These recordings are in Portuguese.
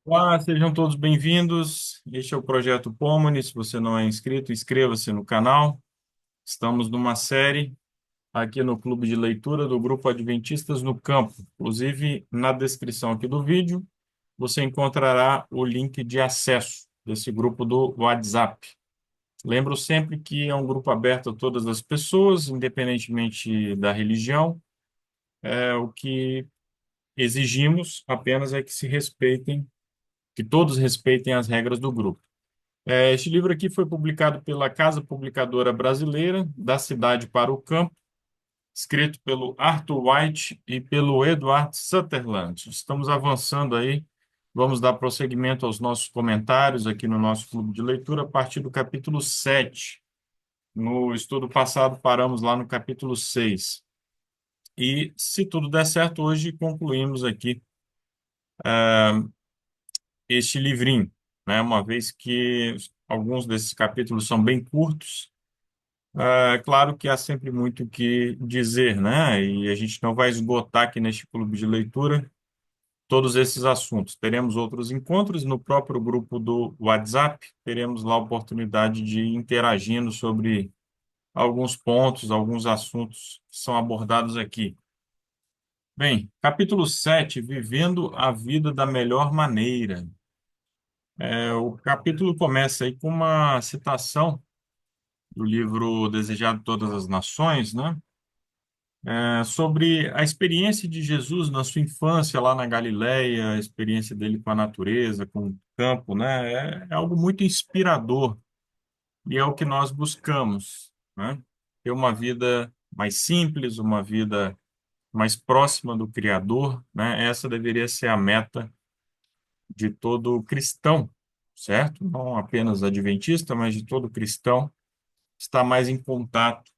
Olá, sejam todos bem-vindos. Este é o Projeto Pomni. Se você não é inscrito, inscreva-se no canal. Estamos numa série aqui no Clube de Leitura do Grupo Adventistas no Campo. Inclusive, na descrição aqui do vídeo, você encontrará o link de acesso desse grupo do WhatsApp. Lembro sempre que é um grupo aberto a todas as pessoas, independentemente da religião. O que exigimos apenas é que se respeitem, que todos respeitem as regras do grupo. Este livro aqui foi publicado pela Casa Publicadora Brasileira, Da Cidade para o Campo, escrito pelo Arthur White e pelo Edward Sutherland. Estamos avançando aí, vamos dar prosseguimento aos nossos comentários aqui no nosso clube de leitura a partir do capítulo 7. No estudo passado, paramos lá no capítulo 6. E, se tudo der certo, hoje concluímos aqui este livrinho, né? Uma vez que alguns desses capítulos são bem curtos. É claro que há sempre muito o que dizer, né? E a gente não vai esgotar aqui neste clube de leitura todos esses assuntos. Teremos outros encontros no próprio grupo do WhatsApp, teremos lá a oportunidade de ir interagindo sobre alguns pontos, alguns assuntos que são abordados aqui. Bem, capítulo 7, Vivendo a Vida da Melhor Maneira. O capítulo começa aí com uma citação do livro Desejado de Todas as Nações, né? Sobre a experiência de Jesus na sua infância lá na Galileia, a experiência dele com a natureza, com o campo, né? É algo muito inspirador e é o que nós buscamos, né? Ter uma vida mais simples, uma vida mais próxima do Criador, né? Essa deveria ser a meta de todo cristão, certo? Não apenas adventista, mas de todo cristão, estar mais em contato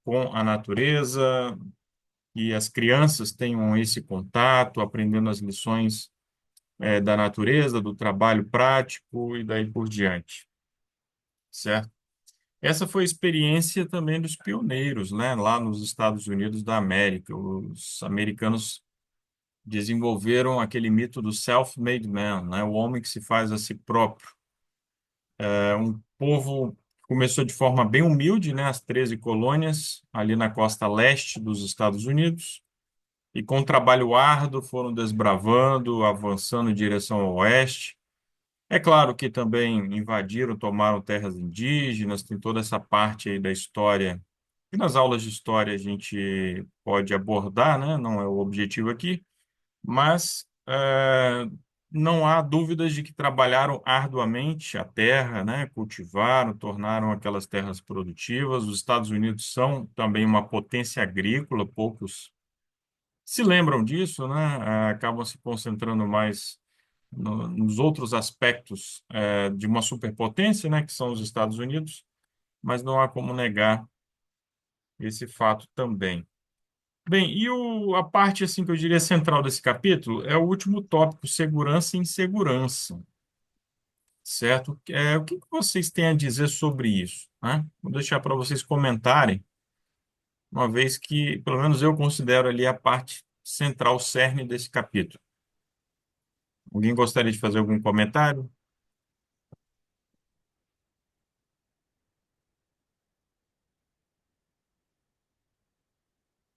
com a natureza, e as crianças tenham esse contato, aprendendo as lições da natureza, do trabalho prático e daí por diante, certo? Essa foi a experiência também dos pioneiros, né, lá nos Estados Unidos da América. Os americanos desenvolveram aquele mito do self-made man, né, o homem que se faz a si próprio. Um povo que começou de forma bem humilde, né, as 13 colônias ali na costa leste dos Estados Unidos, e com trabalho árduo foram desbravando, avançando em direção ao oeste. É claro que também invadiram, tomaram terras indígenas, tem toda essa parte aí da história, que nas aulas de história a gente pode abordar, né? Não é o objetivo aqui, mas não há dúvidas de que trabalharam arduamente a terra, né? Cultivaram, tornaram aquelas terras produtivas. Os Estados Unidos são também uma potência agrícola, poucos se lembram disso, né? Acabam se concentrando mais nos outros aspectos de uma superpotência, né? Que são os Estados Unidos, mas não há como negar esse fato também. Bem, e a parte assim que eu diria central desse capítulo é o último tópico, segurança e insegurança, certo? O que que vocês têm a dizer sobre isso, né? Vou deixar para vocês comentarem, uma vez que, pelo menos eu considero ali a parte central, cerne desse capítulo. Alguém gostaria de fazer algum comentário?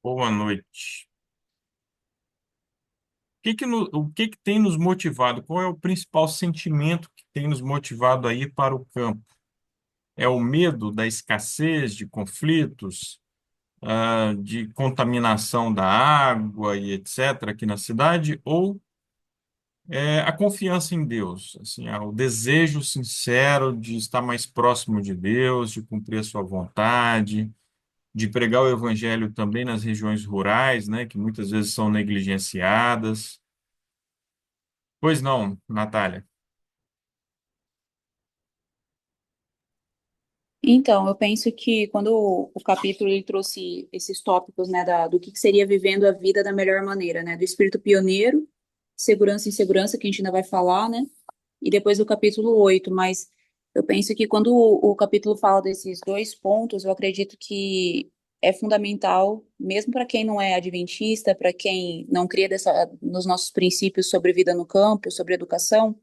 Boa noite. O que que tem nos motivado? Qual é o principal sentimento que tem nos motivado a ir para o campo? É o medo da escassez, de conflitos, de contaminação da água e etc. aqui na cidade? Ou é a confiança em Deus? Assim, o desejo sincero de estar mais próximo de Deus, de cumprir a sua vontade, de pregar o evangelho também nas regiões rurais, né, que muitas vezes são negligenciadas. Pois não, Natália. Então, eu penso que quando o capítulo ele trouxe esses tópicos, né, do que seria vivendo a vida da melhor maneira, né, do espírito pioneiro, segurança e insegurança, que a gente ainda vai falar, né, e depois do capítulo 8. Mas eu penso que quando o capítulo fala desses dois pontos, eu acredito que é fundamental, mesmo para quem não é adventista, para quem não crê nos nossos princípios sobre vida no campo, sobre educação.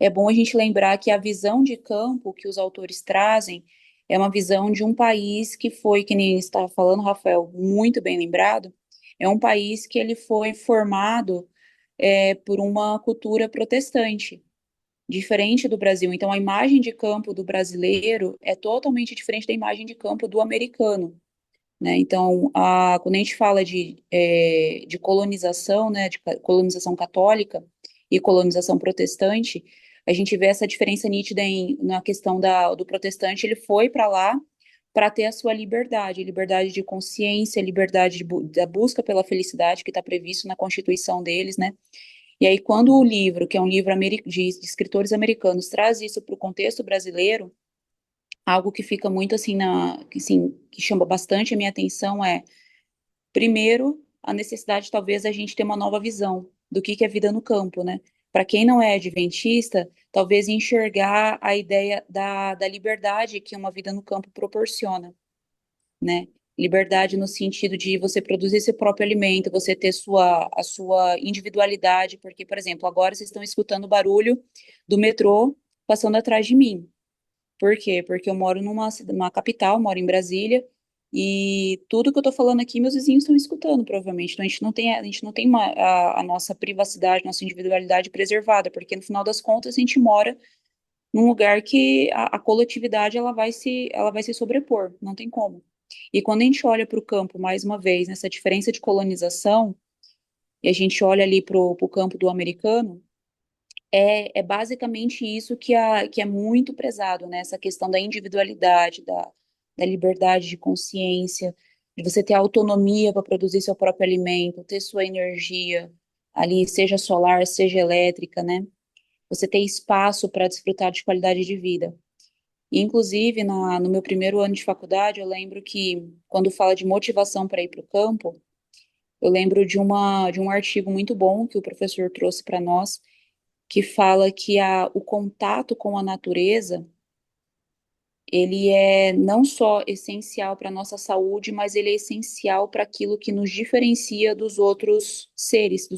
É bom a gente lembrar que a visão de campo que os autores trazem é uma visão de um país que foi, que nem estava falando, Rafael, muito bem lembrado, é um país que ele foi formado por uma cultura protestante, diferente do Brasil. Então, a imagem de campo do brasileiro é totalmente diferente da imagem de campo do americano, né? Então, quando a gente fala de colonização, né, de colonização católica e colonização protestante, a gente vê essa diferença nítida na questão do protestante, ele foi para lá para ter a sua liberdade, liberdade de consciência, liberdade da busca pela felicidade que está previsto na Constituição deles, né? E aí, quando o livro, que é um livro de escritores americanos, traz isso para o contexto brasileiro, algo que fica muito assim que chama bastante a minha atenção é, primeiro, a necessidade talvez a gente ter uma nova visão do que é vida no campo, né? Para quem não é adventista, talvez enxergar a ideia da liberdade que uma vida no campo proporciona, né? Liberdade no sentido de você produzir seu próprio alimento, você ter a sua individualidade, porque, por exemplo, agora vocês estão escutando o barulho do metrô passando atrás de mim. Por quê? Porque eu moro numa capital, moro em Brasília, e tudo que eu tô falando aqui, meus vizinhos estão escutando, provavelmente. Então, a gente não tem a nossa privacidade, nossa individualidade preservada, porque no final das contas a gente mora num lugar que a coletividade ela vai se sobrepor, não tem como. E quando a gente olha para o campo, mais uma vez, nessa diferença de colonização, e a gente olha ali para o campo do americano, é basicamente isso que é muito prezado, né? Essa questão da individualidade, da liberdade de consciência, de você ter autonomia para produzir seu próprio alimento, ter sua energia ali, seja solar, seja elétrica, né? Você ter espaço para desfrutar de qualidade de vida. E, inclusive, no meu primeiro ano de faculdade, eu lembro que, quando fala de motivação para ir para o campo, eu lembro de um artigo muito bom que o professor trouxe para nós, que fala que o contato com a natureza, ele é não só essencial para a nossa saúde, mas ele é essencial para aquilo que nos diferencia dos outros seres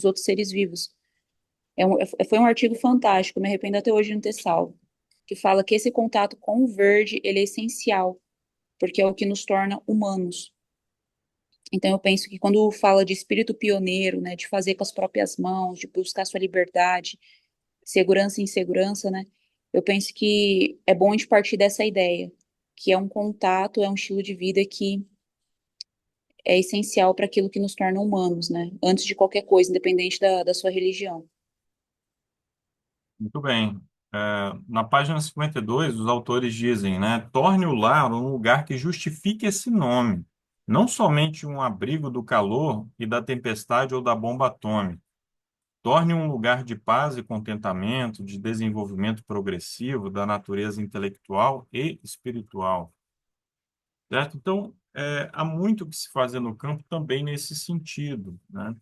vivos. Foi um artigo fantástico, me arrependo até hoje de não ter salvo, que fala que esse contato com o verde, ele é essencial, porque é o que nos torna humanos. Então, eu penso que quando fala de espírito pioneiro, né, de fazer com as próprias mãos, de buscar sua liberdade, segurança e insegurança, né? Eu penso que é bom a gente partir dessa ideia, que é um contato, é um estilo de vida que é essencial para aquilo que nos torna humanos, né? Antes de qualquer coisa, independente da sua religião. Muito bem. Na página 52, os autores dizem, né, torne o lar um lugar que justifique esse nome, não somente um abrigo do calor e da tempestade ou da bomba atômica. Torne um lugar de paz e contentamento, de desenvolvimento progressivo da natureza intelectual e espiritual. Certo? Então, há muito que se fazer no campo também nesse sentido, né?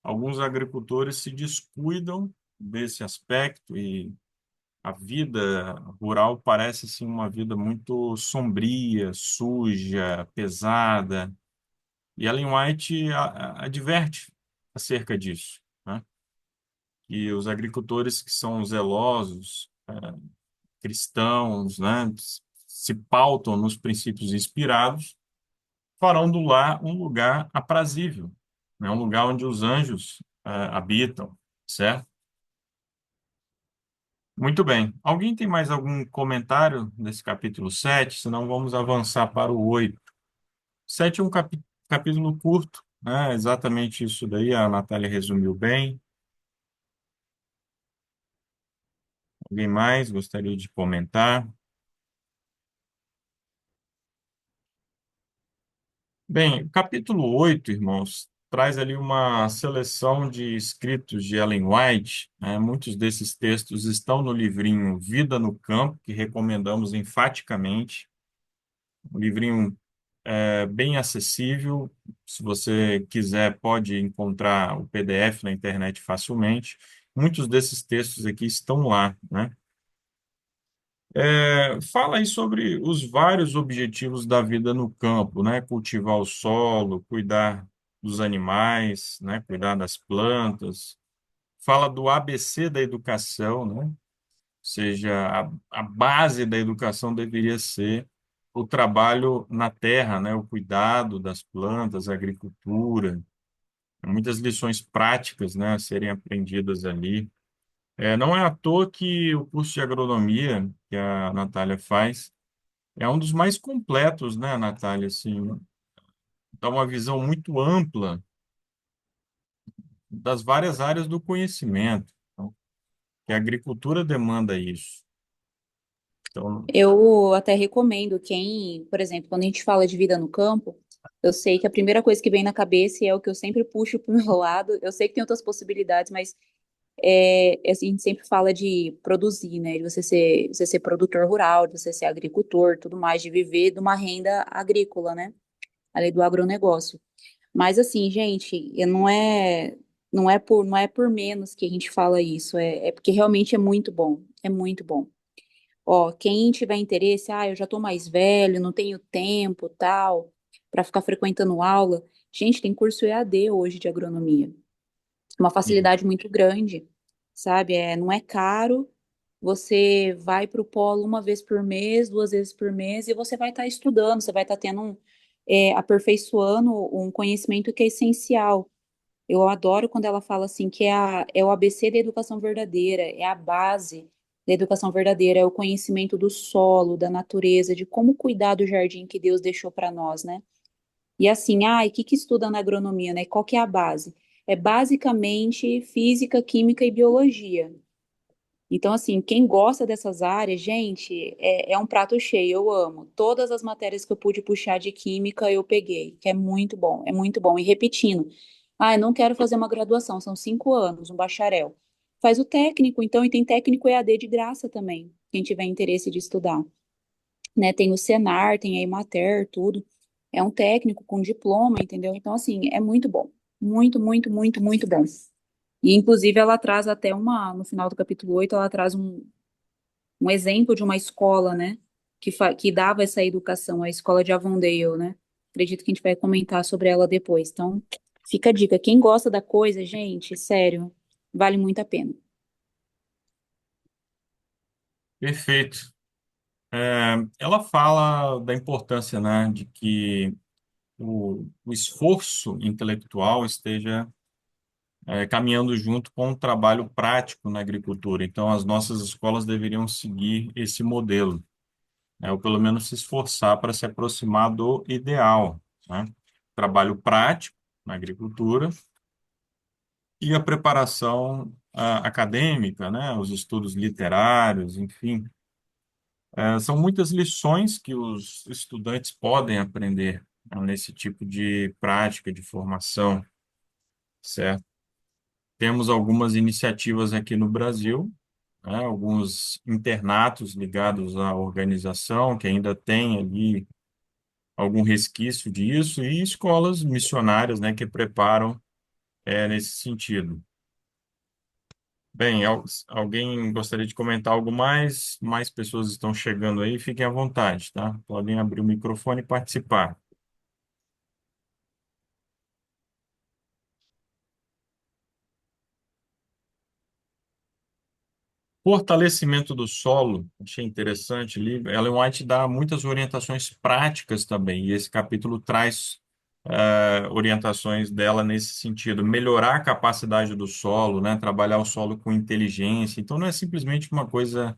Alguns agricultores se descuidam desse aspecto e a vida rural parece assim uma vida muito sombria, suja, pesada. E Ellen White adverte acerca disso, né? E os agricultores que são zelosos, cristãos, né, se pautam nos princípios inspirados, farão do lar um lugar aprazível, né, um lugar onde os anjos habitam, certo? Muito bem. Alguém tem mais algum comentário nesse capítulo 7? Senão vamos avançar para o 8. 7 é um capítulo curto, né? Exatamente isso daí, a Natália resumiu bem. Alguém mais gostaria de comentar? Bem, o capítulo 8, irmãos, traz ali uma seleção de escritos de Ellen White, né? Muitos desses textos estão no livrinho Vida no Campo, que recomendamos enfaticamente. Um livrinho bem acessível. Se você quiser, pode encontrar o PDF na internet facilmente. Muitos desses textos aqui estão lá, né? Fala aí sobre os vários objetivos da vida no campo, né? Cultivar o solo, cuidar dos animais, né? Cuidar das plantas. Fala do ABC da educação, né? Ou seja, a base da educação deveria ser o trabalho na terra, né? O cuidado das plantas, a agricultura. Muitas lições práticas, né? A serem aprendidas ali. Não é à toa que o curso de agronomia que a Natália faz é um dos mais completos, né, Natália? Assim, dá uma visão muito ampla das várias áreas do conhecimento. Então, que a agricultura demanda isso. Então, Eu até recomendo quem, por exemplo, quando a gente fala de vida no campo, eu sei que a primeira coisa que vem na cabeça e é o que eu sempre puxo para o meu lado. Eu sei que tem outras possibilidades, mas assim, a gente sempre fala de produzir, né? De você ser produtor rural, de você ser agricultor, tudo mais, de viver de uma renda agrícola, né? Ali do agronegócio. Mas assim, gente, não é por menos que a gente fala isso, é porque realmente é muito bom, é muito bom. Ó, quem tiver interesse, eu já tô mais velho, não tenho tempo, tal, para ficar frequentando aula. Gente, tem curso EAD hoje de agronomia. Uma sim. facilidade muito grande, sabe? Não é caro. Você vai para o polo uma vez por mês, duas vezes por mês, e você vai estar estudando, você vai estar tendo aperfeiçoando um conhecimento que é essencial. Eu adoro quando ela fala assim que é o ABC da educação verdadeira, é a base da educação verdadeira, é o conhecimento do solo, da natureza, de como cuidar do jardim que Deus deixou para nós, né? E assim, e o que que estuda na agronomia, né? Qual que é a base? É basicamente física, química e biologia. Então, assim, quem gosta dessas áreas, gente, é um prato cheio, eu amo. Todas as matérias que eu pude puxar de química, eu peguei, que é muito bom, é muito bom. E repetindo, eu não quero fazer uma graduação, são 5 anos, um bacharel. Faz o técnico, então, e tem técnico EAD de graça também, quem tiver interesse de estudar, né? Tem o Senar, tem a Emater, tudo. É um técnico com diploma, entendeu? Então, assim, é muito bom. Muito, muito, muito, muito bom. E, inclusive, ela traz até no final do capítulo 8 ela traz um exemplo de uma escola, né, que dava essa educação, a escola de Avondale, né? Acredito que a gente vai comentar sobre ela depois. Então, fica a dica. Quem gosta da coisa, gente, sério, vale muito a pena. Perfeito. Ela fala da importância, né, de que o esforço intelectual esteja caminhando junto com o trabalho prático na agricultura. Então, as nossas escolas deveriam seguir esse modelo, né, ou pelo menos se esforçar para se aproximar do ideal, né? Trabalho prático na agricultura e a preparação acadêmica, né, os estudos literários, enfim. São muitas lições que os estudantes podem aprender, né, nesse tipo de prática, de formação, certo? Temos algumas iniciativas aqui no Brasil, né, alguns internatos ligados à organização, que ainda tem ali algum resquício disso, e escolas missionárias, né, que preparam nesse sentido. Bem, alguém gostaria de comentar algo mais? Mais pessoas estão chegando aí, fiquem à vontade, tá? Podem abrir o microfone e participar. Fortalecimento do solo, achei interessante ali. Ellen White dá muitas orientações práticas também, e esse capítulo traz orientações dela nesse sentido. Melhorar a capacidade do solo, né? Trabalhar o solo com inteligência. Então, não é simplesmente uma coisa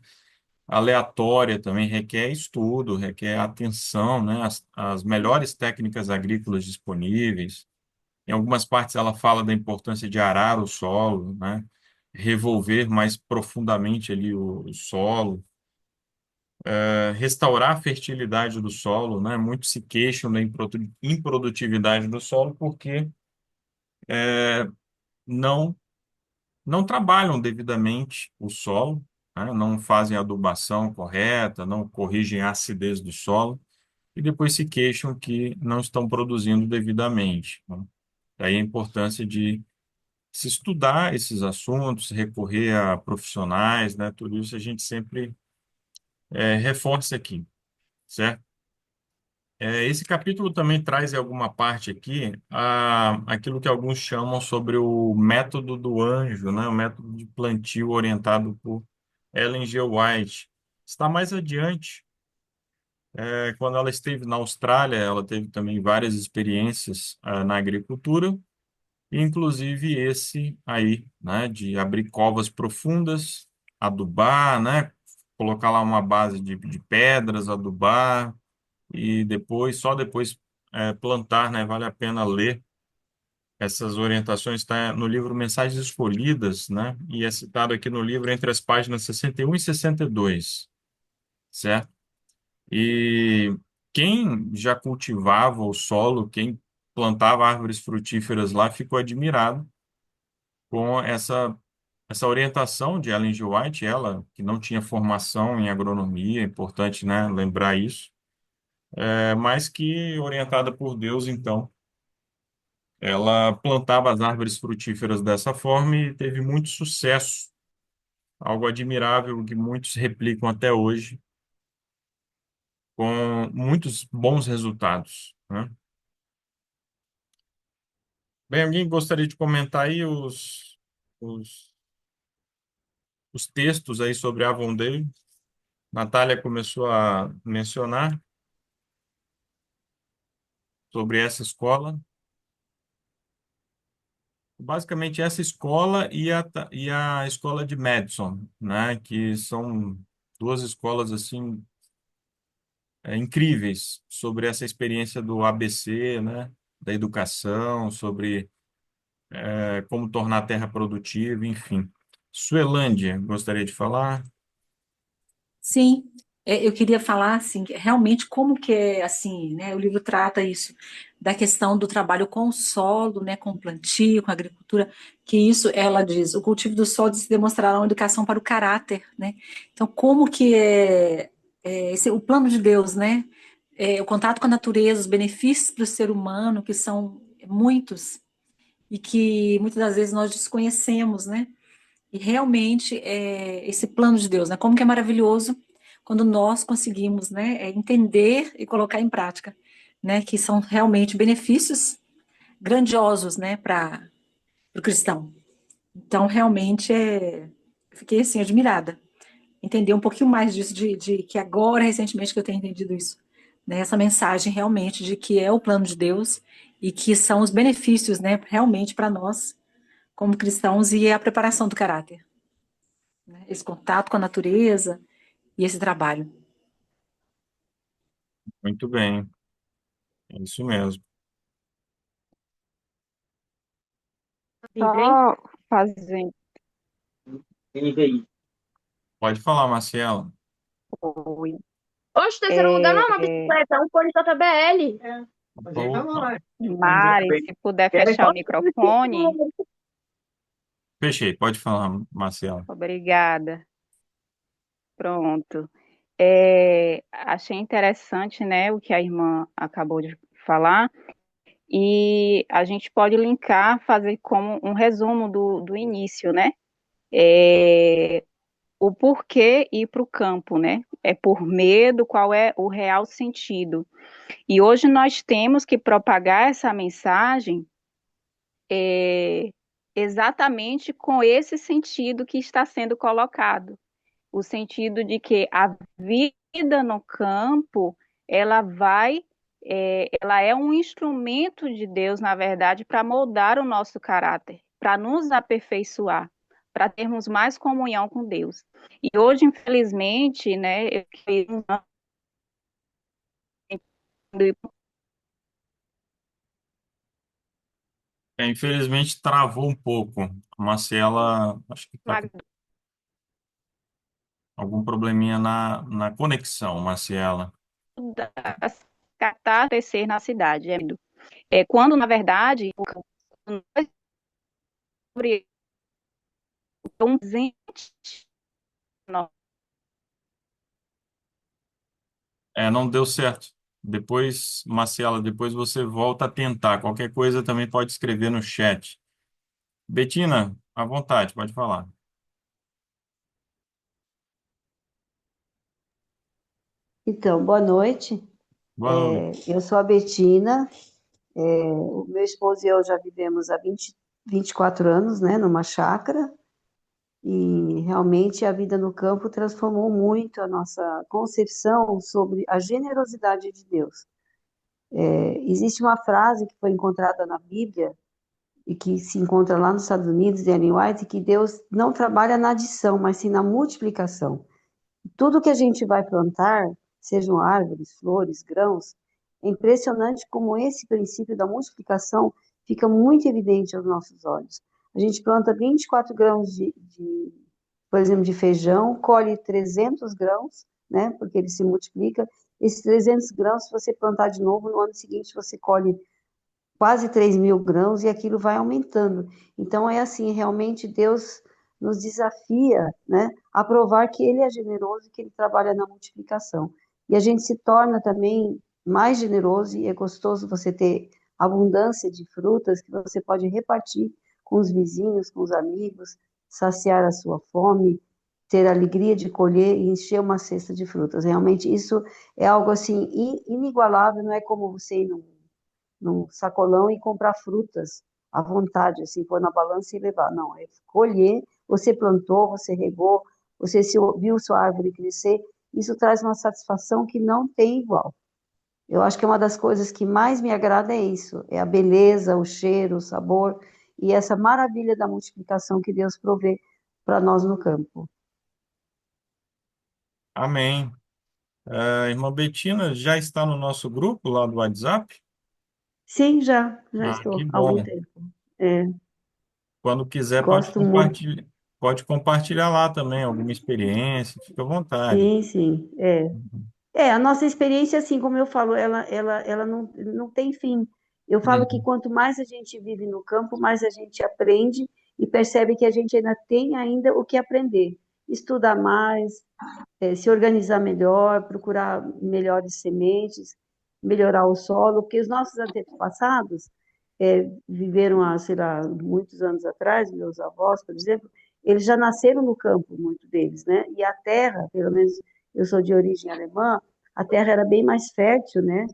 aleatória, também requer estudo, requer atenção, né? As melhores técnicas agrícolas disponíveis. Em algumas partes ela fala da importância de arar o solo, né? Revolver mais profundamente ali o solo, restaurar a fertilidade do solo, né? Muitos se queixam da improdutividade do solo porque não não trabalham devidamente o solo, né? Não fazem a adubação correta, não corrigem a acidez do solo e depois se queixam que não estão produzindo devidamente, né? Daí a importância de se estudar esses assuntos, recorrer a profissionais, né? Tudo isso a gente sempre reforça aqui, certo? Esse capítulo também traz em alguma parte aqui aquilo que alguns chamam sobre o método do anjo, né? O método de plantio orientado por Ellen G. White. Está mais adiante, quando ela esteve na Austrália, ela teve também várias experiências na agricultura, inclusive esse aí, né? De abrir covas profundas, adubar, né? Colocar lá uma base de pedras, adubar e depois, só depois plantar, né? Vale a pena ler essas orientações, está no livro Mensagens Escolhidas, né? E é citado aqui no livro entre as páginas 61 e 62, certo? E quem já cultivava o solo, quem plantava árvores frutíferas lá, ficou admirado com essa orientação de Ellen G. White, ela que não tinha formação em agronomia, é importante, né, lembrar isso, mas que, orientada por Deus, então, ela plantava as árvores frutíferas dessa forma e teve muito sucesso, algo admirável que muitos replicam até hoje, com muitos bons resultados, né? Bem, alguém gostaria de comentar aí os, os textos aí sobre Avondale? Natália começou a mencionar sobre essa escola. Basicamente, essa escola e a escola de Madison, né? Que são duas escolas, assim, incríveis sobre essa experiência do ABC, né? Da educação, sobre como tornar a terra produtiva, enfim. Suelândia, gostaria de falar? Sim, eu queria falar assim, que realmente como que é assim, né? O livro trata isso da questão do trabalho com o solo, né, com o plantio, com a agricultura, que isso ela diz, o cultivo do solo se demonstrará uma educação para o caráter, né? Então, como que o plano de Deus, né? O contato com a natureza, os benefícios para o ser humano, que são muitos e que muitas das vezes nós desconhecemos, né? E realmente esse plano de Deus, né? Como que é maravilhoso quando nós conseguimos, né, entender e colocar em prática, né? Que são realmente benefícios grandiosos, né, para o cristão. Então, realmente fiquei assim admirada. Entender um pouquinho mais disso, de que agora, recentemente, que eu tenho entendido isso, né? Essa mensagem realmente de que é o plano de Deus e que são os benefícios, né, realmente para nós como cristãos e a preparação do caráter, né? Esse contato com a natureza e esse trabalho. Muito bem, é isso mesmo. Bíblia, hein? Só fazendo. Pode falar, Marcelo. Oi. Oxe, terceiro lugar não é uma É, bicicleta, é um Pony JBL. Opa, Mari, se puder fechar o microfone, fechei, pode falar, Marcelo. obrigada. Pronto. Achei interessante, né, o que a irmã acabou de falar, e a gente pode linkar, fazer como um resumo do início, né? É, o porquê ir para o campo, né? É por medo, qual é o real sentido. E hoje nós temos que propagar essa mensagem é, exatamente com esse sentido que está sendo colocado, o sentido de que a vida no campo ela é um instrumento de Deus, na verdade, para moldar o nosso caráter, para nos aperfeiçoar, para termos mais comunhão com Deus. E hoje, infelizmente, né, Infelizmente travou um pouco. A Marcela, acho que está com algum probleminha na conexão, Marcela. acontecer na cidade. Quando, na verdade, nós sobre um presente, Não deu certo. Depois, Marcela, depois você volta a tentar. Qualquer coisa também pode escrever no chat. Betina, à vontade, pode falar. Então, boa noite. Boa noite. Eu sou a Betina. O meu esposo e eu já vivemos há 24 anos, né, numa chácara, e realmente a vida no campo transformou muito a nossa concepção sobre a generosidade de Deus. Existe uma frase que foi encontrada na Bíblia e que se encontra lá nos Estados Unidos, de Ellen White, que Deus não trabalha na adição, mas sim na multiplicação. Tudo que a gente vai plantar, sejam árvores, flores, grãos, é impressionante como esse princípio da multiplicação fica muito evidente aos nossos olhos. A gente planta 24 grãos por exemplo, de feijão, colhe 300 grãos, né, porque ele se multiplica. Esses 300 grãos, se você plantar de novo, no ano seguinte você colhe quase 3.000 grãos e aquilo vai aumentando. Então, é assim, realmente Deus nos desafia, né, a provar que Ele é generoso e que Ele trabalha na multiplicação. E a gente se torna também mais generoso e é gostoso você ter abundância de frutas que você pode repartir com os vizinhos, com os amigos, saciar a sua fome, ter a alegria de colher e encher uma cesta de frutas. Realmente isso é algo assim inigualável, não é como você ir num sacolão e comprar frutas à vontade, assim, pôr na balança e levar. Não, é colher, você plantou, você regou, você viu sua árvore crescer, isso traz uma satisfação que não tem igual. Eu acho que uma das coisas que mais me agrada é isso, é a beleza, o cheiro, o sabor e essa maravilha da multiplicação que Deus provê para nós no campo. Amém. Irmã Betina já está no nosso grupo lá do WhatsApp? Sim, já Ah, que estou há algum bom. tempo. É, Quando quiser, gosto muito. pode compartilhar lá também alguma experiência, fica à vontade. Sim, sim. A nossa experiência, assim, como eu falo, ela não tem fim. Eu falo que Uhum. quanto mais a gente vive no campo, mais a gente aprende e percebe que a gente ainda tem ainda o que aprender. Estudar mais, se organizar melhor, procurar melhores sementes, melhorar o solo, porque os nossos antepassados viveram há, sei lá, muitos anos atrás, meus avós, por exemplo, eles já nasceram no campo, muitos deles, né? E a terra, pelo menos eu sou de origem alemã, a terra era bem mais fértil, né?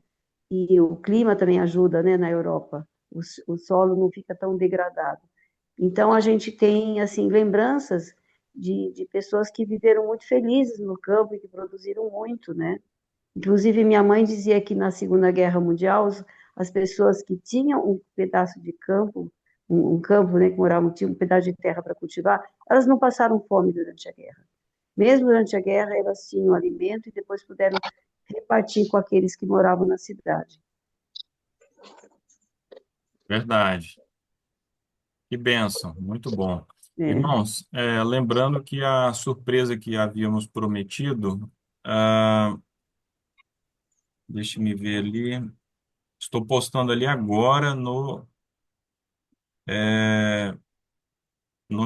E o clima também ajuda, né, na Europa. O solo não fica tão degradado. Então a gente tem assim lembranças de pessoas que viveram muito felizes no campo e que produziram muito, né? Inclusive minha mãe dizia que na Segunda Guerra Mundial as pessoas que tinham um pedaço de campo, um campo, né, que moravam, tinham um pedaço de terra para cultivar, elas não passaram fome durante a guerra. Mesmo durante a guerra, elas tinham alimento e depois puderam repartir com aqueles que moravam na cidade. Verdade. Que bênção, muito bom. É. Irmãos, lembrando que a surpresa que havíamos prometido, ah, deixe-me ver ali, estou postando ali agora no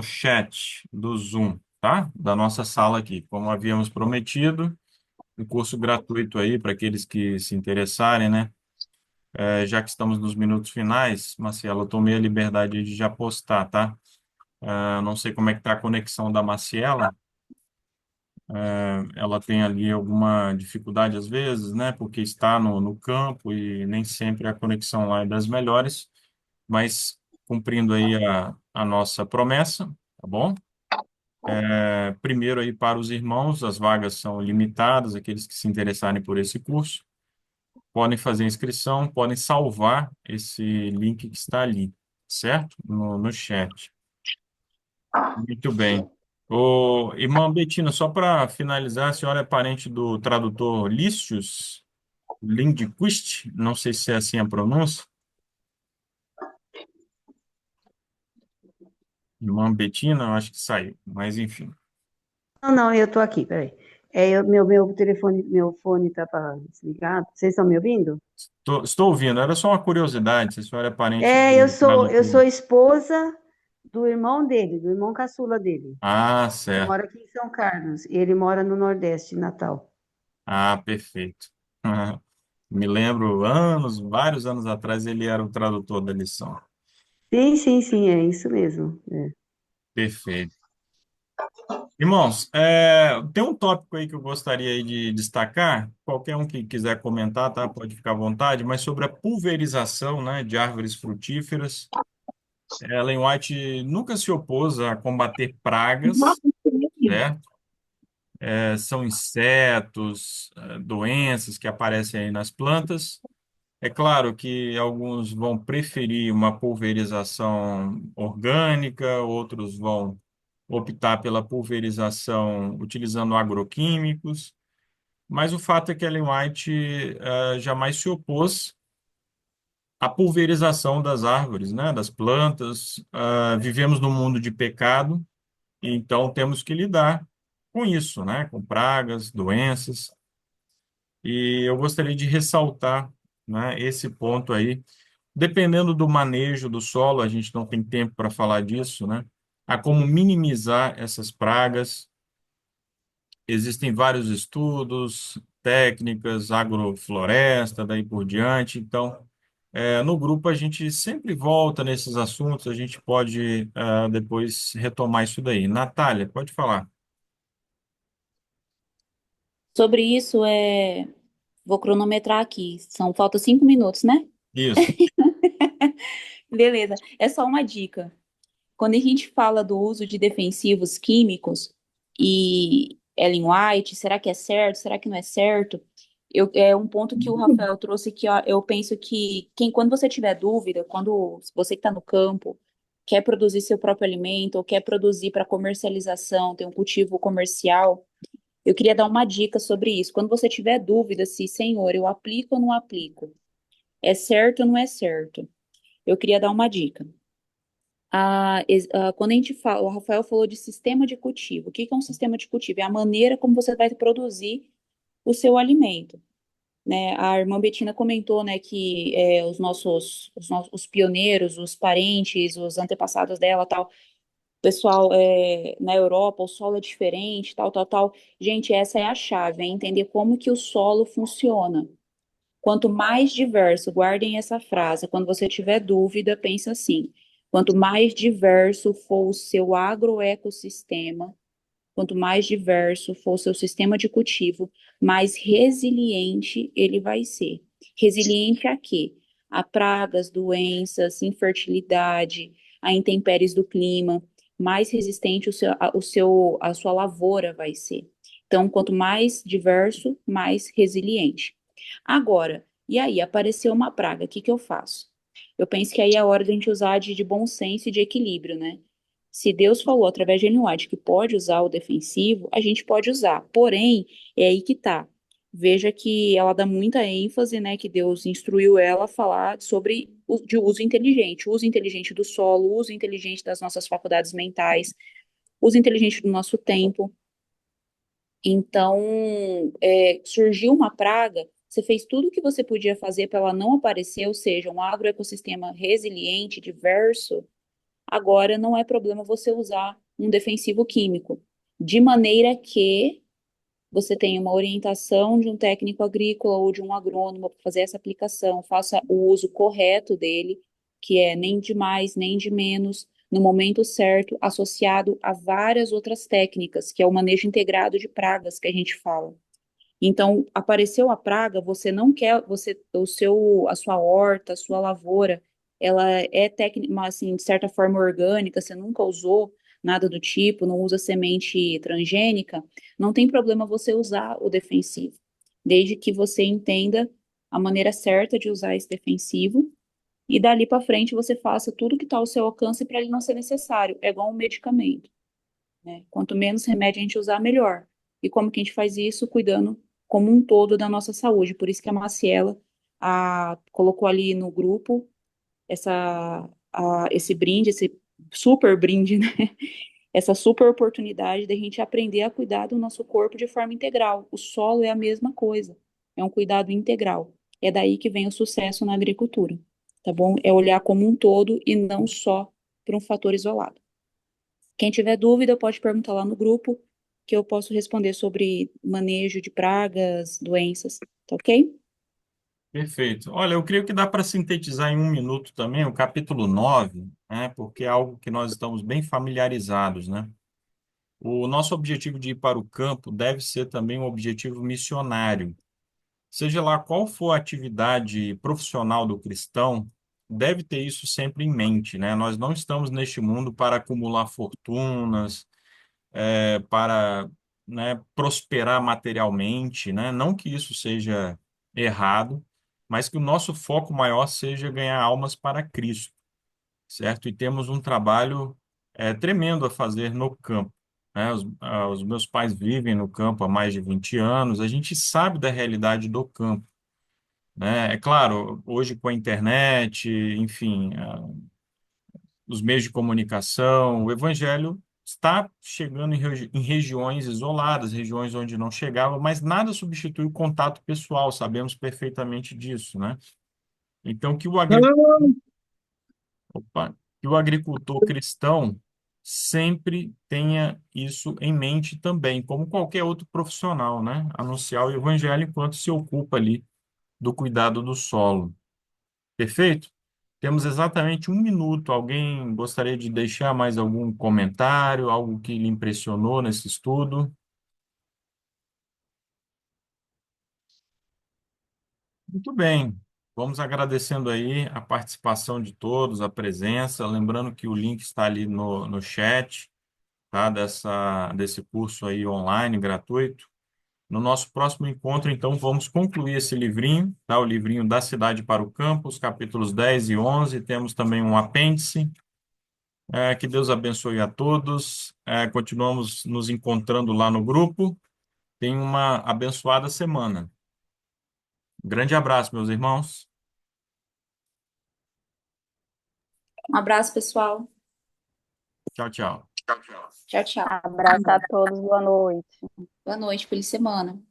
chat do Zoom, tá? Da nossa sala aqui, como havíamos prometido, um curso gratuito aí para aqueles que se interessarem, né? Já que estamos nos minutos finais, Marcelo, eu tomei a liberdade de já postar, tá? Não sei como é que está a conexão da Maciela. Ela tem ali alguma dificuldade às vezes, né? Porque está no campo e nem sempre a conexão lá é das melhores, mas cumprindo aí a nossa promessa, tá bom? Primeiro aí para os irmãos, as vagas são limitadas, aqueles que se interessarem por esse curso podem fazer a inscrição, podem salvar esse link que está ali, certo? No chat. Muito bem. Irmã Betina, só para finalizar, a senhora é parente do tradutor Lícius Lindquist? Não sei se é assim a pronúncia. Irmã Betina, eu acho que saiu, mas enfim. Não, eu estou aqui, peraí. Meu telefone, meu fone está desligado. Vocês estão me ouvindo? Estou ouvindo, era só uma curiosidade, se a senhora é parente Eu do sou tradutor. esposa do irmão dele, do irmão caçula dele. Ah, Ele certo. mora aqui em São Carlos e ele mora no Nordeste, em Natal. Ah, perfeito. Me lembro, vários anos atrás, ele era o tradutor da lição. Sim, sim, sim, é isso mesmo. É. Perfeito. Irmãos, tem um tópico aí que eu gostaria aí de destacar, qualquer um que quiser comentar, tá? Pode ficar à vontade, mas sobre a pulverização, né, de árvores frutíferas. Ellen White nunca se opôs a combater pragas, certo? São insetos, doenças que aparecem aí nas plantas. É claro que alguns vão preferir uma pulverização orgânica, outros vão optar pela pulverização utilizando agroquímicos, mas o fato é que Ellen White jamais se opôs à pulverização das árvores, né, das plantas. Vivemos num mundo de pecado, então temos que lidar com isso, né, com pragas, doenças. E eu gostaria de ressaltar, né, esse ponto aí. Dependendo do manejo do solo, a gente não tem tempo para falar disso, né? Há como minimizar essas pragas. Existem vários estudos, técnicas, agrofloresta, daí por diante. Então, no grupo a gente sempre volta nesses assuntos, a gente pode depois retomar isso daí. Natália, pode falar. Sobre isso, vou cronometrar aqui. Falta 5 minutos, né? Isso. Beleza. É só uma dica. Quando a gente fala do uso de defensivos químicos e Ellen White, será que é certo? Será que não é certo? É um ponto que o Rafael trouxe que ó, eu penso que quando você tiver dúvida, quando você que está no campo quer produzir seu próprio alimento ou quer produzir para comercialização, tem um cultivo comercial, eu queria dar uma dica sobre isso. Quando você tiver dúvida se, senhor, eu aplico ou não aplico, é certo ou não é certo, eu queria dar uma dica. Quando a gente fala, o Rafael falou de sistema de cultivo. O que que é um sistema de cultivo? É a maneira como você vai produzir o seu alimento, né? A irmã Betina comentou, né, que os pioneiros, os parentes, os antepassados dela, tal, pessoal na Europa, o solo é diferente, tal, tal, tal. Gente, essa é a chave, é entender como que o solo funciona. Quanto mais diverso, guardem essa frase, quando você tiver dúvida, pensa assim: quanto mais diverso for o seu agroecossistema, quanto mais diverso for o seu sistema de cultivo, mais resiliente ele vai ser. Resiliente a quê? A pragas, doenças, infertilidade, a intempéries do clima, mais resistente a sua lavoura vai ser. Então, quanto mais diverso, mais resiliente. Agora, e aí, apareceu uma praga, o que que eu faço? Eu penso que aí é a hora de a gente usar de bom senso e de equilíbrio, né? Se Deus falou através de Ellen White que pode usar o defensivo, a gente pode usar. Porém, é aí que tá. Veja que ela dá muita ênfase, né? Que Deus instruiu ela a falar sobre de uso inteligente do solo, uso inteligente das nossas faculdades mentais, uso inteligente do nosso tempo. Então, surgiu uma praga, você fez tudo o que você podia fazer para ela não aparecer, ou seja, um agroecossistema resiliente, diverso. Agora não é problema você usar um defensivo químico, de maneira que você tenha uma orientação de um técnico agrícola ou de um agrônomo para fazer essa aplicação, faça o uso correto dele, que é nem de mais, nem de menos, no momento certo, associado a várias outras técnicas, que é o manejo integrado de pragas que a gente fala. Então, apareceu a praga, você não quer, a sua horta, a sua lavoura, ela é técnica, assim, de certa forma orgânica, você nunca usou nada do tipo, não usa semente transgênica, não tem problema você usar o defensivo, desde que você entenda a maneira certa de usar esse defensivo e dali para frente você faça tudo que está ao seu alcance para ele não ser necessário. É igual um medicamento, né? Quanto menos remédio a gente usar, melhor. E como que a gente faz isso? Cuidando como um todo da nossa saúde. Por isso que a Maciela colocou ali no grupo esse brinde, esse super brinde, né? Essa super oportunidade da gente aprender a cuidar do nosso corpo de forma integral. O solo é a mesma coisa, é um cuidado integral. É daí que vem o sucesso na agricultura, tá bom? É olhar como um todo e não só para um fator isolado. Quem tiver dúvida pode perguntar lá no grupo, que eu posso responder sobre manejo de pragas, doenças, tá ok? Perfeito. Olha, eu creio que dá para sintetizar em um minuto também o capítulo 9, né? Porque é algo que nós estamos bem familiarizados, né? O nosso objetivo de ir para o campo deve ser também um objetivo missionário. Seja lá qual for a atividade profissional do cristão, deve ter isso sempre em mente, né? Nós não estamos neste mundo para acumular fortunas, para, né, prosperar materialmente, né? Não que isso seja errado, mas que o nosso foco maior seja ganhar almas para Cristo, certo? E temos um trabalho tremendo a fazer no campo, né? Os meus pais vivem no campo há mais de 20 anos, a gente sabe da realidade do campo, né? É claro, hoje com a internet, enfim, os meios de comunicação, o evangelho está chegando em regiões isoladas, regiões onde não chegava, mas nada substitui o contato pessoal, sabemos perfeitamente disso, né? Então, opa, que o agricultor cristão sempre tenha isso em mente também, como qualquer outro profissional, né? Anunciar o evangelho enquanto se ocupa ali do cuidado do solo. Perfeito? Temos exatamente 1 minuto. Alguém gostaria de deixar mais algum comentário, algo que lhe impressionou nesse estudo? Muito bem. Vamos agradecendo aí a participação de todos, a presença. Lembrando que o link está ali no chat, tá? Desse curso aí online, gratuito. No nosso próximo encontro, então, vamos concluir esse livrinho, tá? O livrinho Da Cidade para o Campo, os capítulos 10 e 11. Temos também um apêndice. Que Deus abençoe a todos. Continuamos nos encontrando lá no grupo. Tenha uma abençoada semana. Grande abraço, meus irmãos. Um abraço, pessoal. Tchau, tchau. Tchau, tchau. Abraço a todos, boa noite. Boa noite, feliz semana.